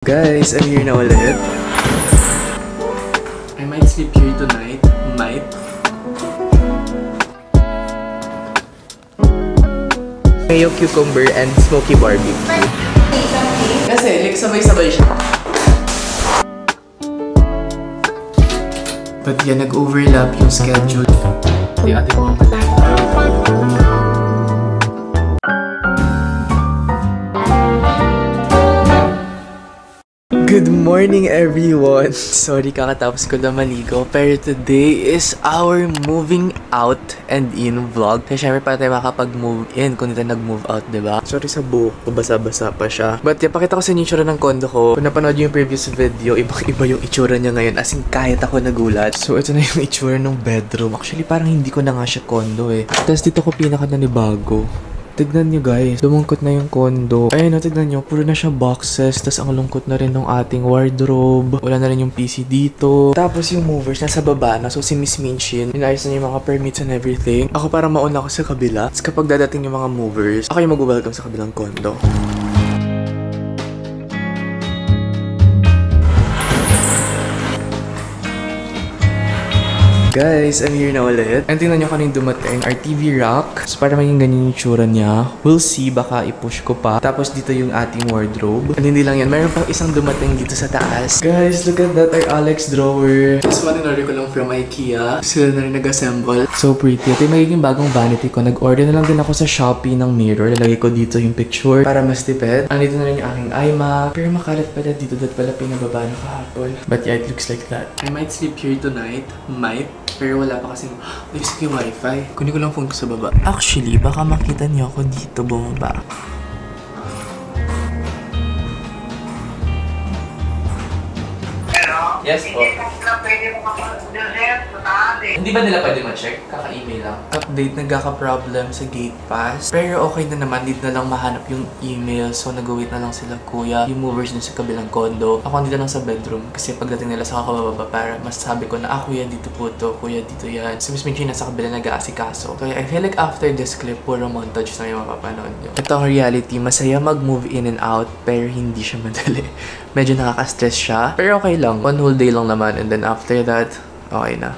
Guys, I'm here na ulit. I might sleep here tonight. Might. Mayo cucumber and smoky barbecue. Kasi, like, sabay-sabay siya. But yan, nag-overlap yung schedule. Di ating mga malay. Good morning everyone! Sorry, kakatapos ko na maligo. Pero today is our moving out and in vlog. Kaya syempre para tayo makapag-move in kung hindi tayo nag-move out, diba? Sorry sa buhok ko, basa-basa pa siya. But yeah, pakita ko sa inyo yung itsura ng condo ko. Kung napanood yung previous video, ibang-iba yung itsura niya ngayon. As in, kahit ako nagulat. So, ito na yung itsura ng bedroom. Actually, parang hindi ko na nga siya condo eh. Tapos dito ko pinaka nanibago. Tignan nyo guys, lumungkot na yung condo. Ayun na, tignan nyo, puro na siya boxes. Tapos ang lungkot na rin ng ating wardrobe. Wala na rin yung PC dito. Tapos yung movers nasa baba na. So si Miss Minchin, inayos na yung mga permits and everything. Ako parang mauna ako sa kabila. Tapos kapag dadating yung mga movers, ako yung mag-welcome sa kabilang condo. Guys, I'm here na ulit. And tingnan nyo kanina dumating our TV rack. So para maging ganyan yung tsura niya. We'll see, baka i-push ko pa. Tapos dito yung ating wardrobe. And hindi lang yan, mayroon pang isang dumating dito sa taas. Guys, look at that, our Alex drawer. This one in-order ko lang from IKEA. Sila na rin nag-assemble. So pretty. Ito yung magiging bagong vanity ko. Nag-order na lang din ako sa Shopee ng mirror. Lalagay ko dito yung picture para mas tipid. Andito na rin yung aking iMac. Pero makalat pala dito. Dahil pala pinababa na kahapon. But yeah, it looks like that. I might sleep here tonight. Might. Pero wala pa kasing basic yung wifi. Kunin ko lang phone ko sa baba. Actually, baka makita niyo ako dito bumaba. Hello? Yes po. Pwede mo kapag-dessert, Hindi ba nila pwede ma-check? Kaka-email lang. Update, nagkaka-problem sa gate pass. Pero okay na naman, need na lang mahanap yung email. So nag-wait na lang sila kuya. Yung movers dun sa kabilang condo. Ako dito lang sa bedroom. Kasi pagdating nila sa kakababa para masasabi ko na, kuya dito po to, kuya dito yan. Si Miss Minchin nasa kabila nag-aasikaso. So I feel like after this clip, puro montage na yung mapapanood nyo. Ito ang reality, masaya mag-move in and out, pero hindi siya madali. Medyo nakaka-stress siya. Pero okay lang, one whole day lang naman. And then after that, okay na.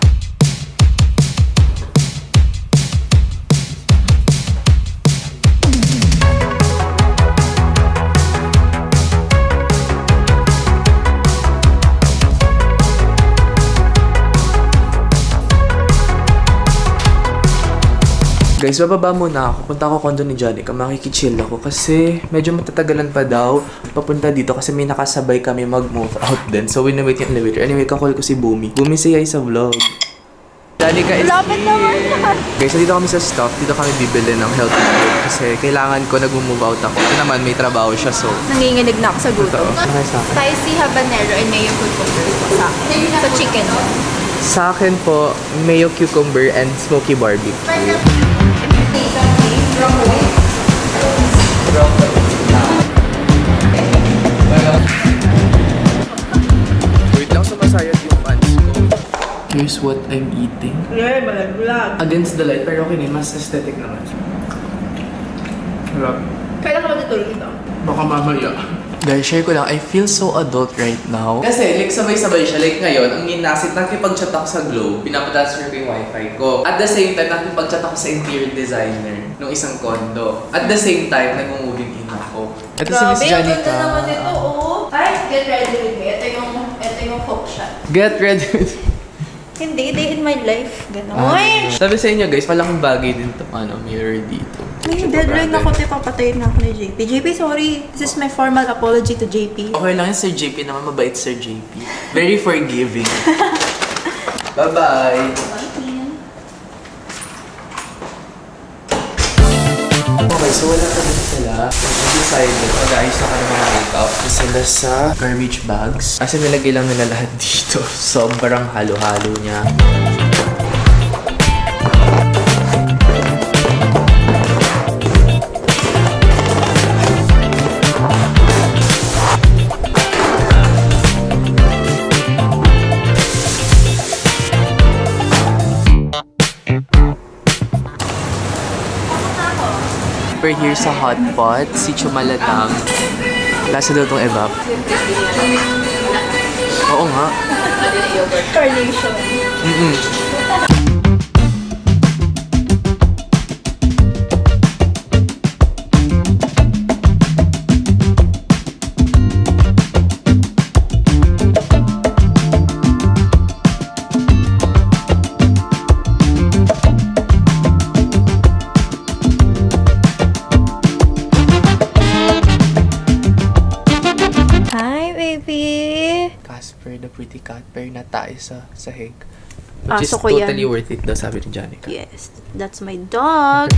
Guys, bababa muna ako. Punta ako condo ni Janica. Makikichill ako kasi medyo matatagalan pa daw papunta dito kasi may nakasabay kami mag-move out din. So, wait yung elevator. Anyway, kakall ko si Bumi. Bumi, say hi sa vlog. Janica is lapit naman yan. Guys, dito kami sa stop. Dito kami bibili ng healthy food kasi kailangan ko nag-move out ako. Ito naman, may trabaho siya, so Nanginginig na ako sa gutom. Spicy habanero and mayo cucumber po sa chicken. Sa akin po, mayo cucumber and smoky barbecue. Wait lang, sumasayad yung pants ko. Here's what I'm eating. Against the light, pero okay na, mas aesthetic naman. Harap. Kailan ka ba tutulog ito? Baka mamaya. Guys, share ko lang, I feel so adult right now. Kasi, like, sabay-sabay siya. Like, ngayon, ang ginasit, nakipag-chat ako sa Globe, pinapatransfer ko yung wifi ko. At the same time, nakipag-chat ako sa interior designer ng isang condo. At the same time, nag-moving in ako. Ito si Miss Janica. Grabe, ang naman ito, oh. Ay, get ready with me. Ito yung hook shot. Get ready with me. Hindi, day in my life. Ganon. Sabi sa inyo guys, malaking bagay din itong mirror dito. May deadline ako, papatayin na ako ni JP. JP, sorry. This is my formal apology to JP. Okay lang yun, Sir JP naman. Mabait, Sir JP. Very forgiving. Bye-bye! Okay, so wala pa din sila. Nag-decided, mag-ayos na ka ng mga makeup. Sila sa garbage bags. Kasi nilagay lang nila lahat dito. Sobrang halo-halo niya. We're here sa hot pot, si Chumalatang. Lasa daw tong evap. Oo nga. Carnation. Casper the pretty cat pero natae sa sahig. Ah, Which is so ko yan. totally worth it daw, sabi ni Janica. Yes, that's my dog.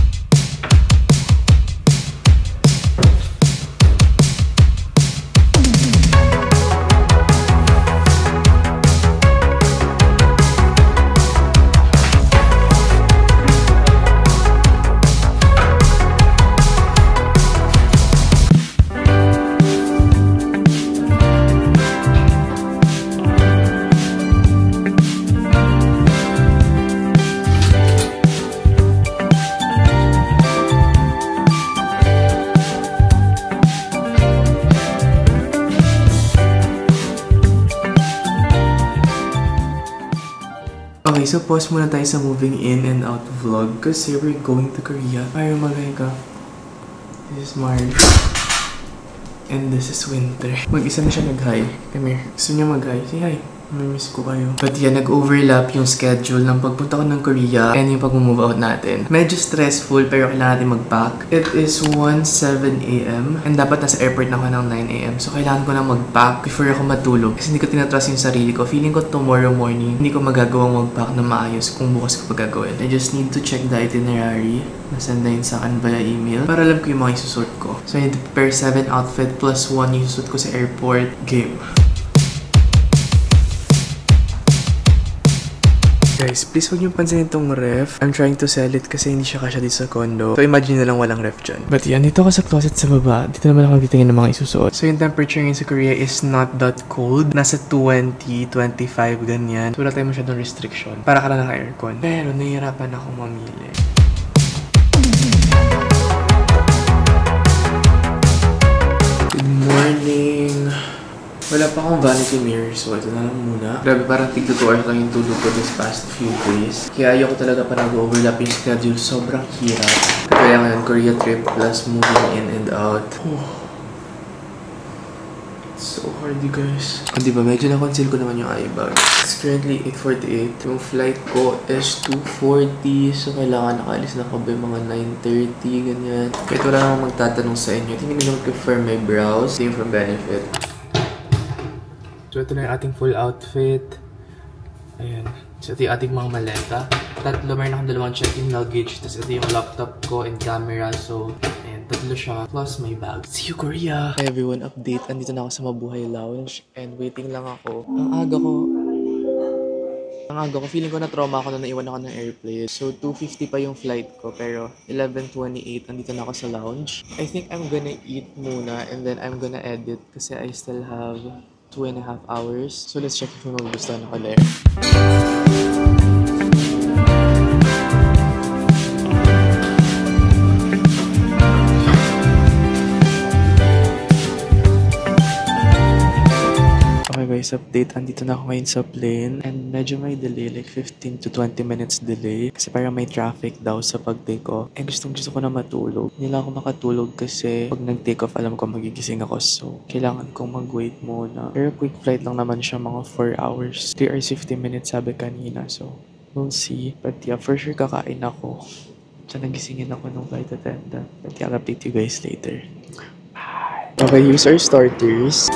Okay, so pause muna tayo sa moving in and out vlog kasi we're going to Korea. Ayaw mag-higa. This is March. And this is winter. Mag-isa na siya nag-hi. Come here. Gusto niya mag-hi. Say hi. Mamimiss ko kayo. But yeah, nag-overlap yung schedule ng pagpunta ko ng Korea and yung pag-move out natin. Medyo stressful pero kailangan natin mag-pack. It is 1:07 AM and dapat nasa airport na ako ng 9 AM. So kailangan ko na mag-pack before ako matulog kasi hindi ko tinatrust yung sarili ko. Feeling ko tomorrow morning hindi ko magagawang mag-pack na maayos kung bukas ko pa gagawin. I just need to check the itinerary. Nasend na yun sa akin via email para alam ko yung mga isusort ko. So I need to prepare 7 outfit plus 1 yung isusort ko sa airport. Game. Guys, please huwag niyong pansinin itong ref. I'm trying to sell it kasi hindi siya kasya dito sa condo. So imagine na lang walang ref dyan. But yan, dito ako sa closet sa baba. Dito naman ako titingin ng mga isusuot. So yung temperature ngayon sa Korea is not that cold. Nasa 20, 25, ganyan. So wala tayo masyadong restriction. Para ka lang naka-aircon. Pero nahihirapan akong mamili. Good morning! Wala pa akong vanity mirror, so ito na lang muna. Grabe, parang tig 2 hours lang yung tulog ko this past few days. Kaya ayoko talaga pa nag-overlap yung schedule. Sobrang hirap. Kaya ngayon, Korea trip plus moving in and out. So hard, you guys. O diba, medyo na-conceal ko naman yung eye bag. It's currently 8:48. Yung flight ko is 2:40. So kailangan nakaalis na ako by mga 9:30, ganyan. Kahit wala namang magtatanong sa inyo. Tingin nila mag-prefer my brows. Same for benefit. So, ito na yung ating full outfit. Ayan. So, ito yung ating mga maleta. Tatlo, mayroon akong dalawang check-in luggage. Tapos, ito yung laptop ko and camera. So, ayan. Tatlo siya. Plus, may bag. See you, Korea! Hi, everyone. Update. Andito na ako sa Mabuhay Lounge. And waiting lang ako. Ang aga ko. Feeling ko na trauma ako na naiwan ako ng airplane. So, 2:50 pa yung flight ko. Pero, 11:28. Andito na ako sa lounge. I think I'm gonna eat muna. And then, I'm gonna edit. Kasi I still have 2.5 hours. So let's check if may magugustuhan ako there. Okay guys, update. Andito na ako ngayon sa plane. And medyo may delay, like 15 to 20 minutes delay. Kasi parang may traffic daw sa pag-take off. And gusto ko na matulog. Hindi lang ako makatulog kasi pag nag-take off, alam ko magigising ako. So, kailangan kong mag-wait muna. Pero quick flight lang naman siya, mga 4 hours. 3 hours 50 minutes sabi kanina. So, we'll see. But yeah, for sure kakain ako. So, nagisingin ako ng flight attendant. But yeah, I'll update you guys later. Bye! Okay, use our starters.